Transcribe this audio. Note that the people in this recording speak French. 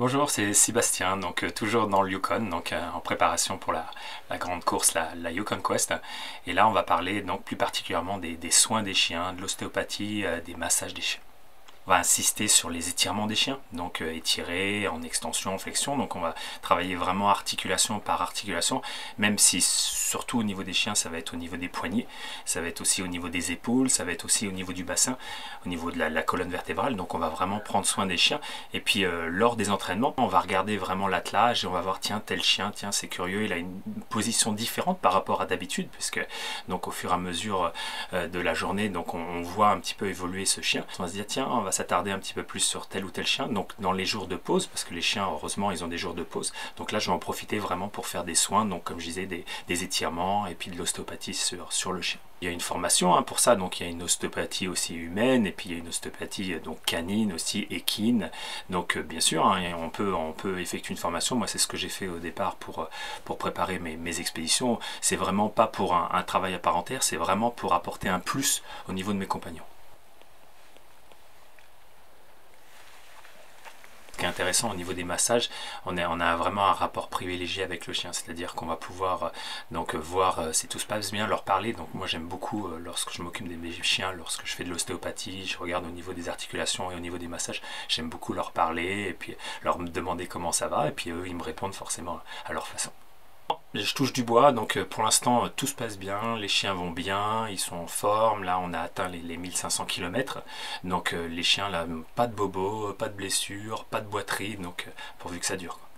Bonjour, c'est Sébastien, donc toujours dans le Yukon, donc en préparation pour la grande course, la Yukon Quest. Et là, on va parler donc plus particulièrement des soins des chiens, de l'ostéopathie, des massages des chiens. On va insister sur les étirements des chiens, donc étirer en extension, en flexion, donc on va travailler vraiment articulation par articulation, même si surtout au niveau des chiens, ça va être au niveau des poignets, ça va être aussi au niveau des épaules, ça va être aussi au niveau du bassin, au niveau de la colonne vertébrale, donc on va vraiment prendre soin des chiens. Et puis lors des entraînements, on va regarder vraiment l'attelage et on va voir, tiens, tel chien, tiens, c'est curieux, il a une position différente par rapport à d'habitude, puisque donc au fur et à mesure de la journée, donc on voit un petit peu évoluer ce chien. On va se dire, tiens, on va s'attarder un petit peu plus sur tel ou tel chien, donc dans les jours de pause, parce que les chiens, heureusement, ils ont des jours de pause. Donc là, je vais en profiter vraiment pour faire des soins, donc comme je disais, des étirements et puis de l'ostéopathie sur le chien. Il y a une formation pour ça, donc il y a une ostéopathie aussi humaine, et puis il y a une ostéopathie donc canine aussi, équine. Donc bien sûr, on peut effectuer une formation. Moi, c'est ce que j'ai fait au départ pour préparer mes expéditions. C'est vraiment pas pour un travail à part entière, c'est vraiment pour apporter un plus au niveau de mes compagnons. Ce qui est intéressant au niveau des massages, on a vraiment un rapport privilégié avec le chien, c'est-à-dire qu'on va pouvoir donc voir si tout se passe bien, leur parler. Donc moi j'aime beaucoup lorsque je m'occupe de mes chiens, lorsque je fais de l'ostéopathie, je regarde au niveau des articulations et au niveau des massages, j'aime beaucoup leur parler et puis leur demander comment ça va, et puis eux ils me répondent forcément à leur façon. Je touche du bois, donc pour l'instant tout se passe bien, les chiens vont bien, ils sont en forme, là on a atteint les 1500 km, donc les chiens là, pas de bobos, pas de blessures, pas de boiterie, donc pourvu que ça dure, quoi.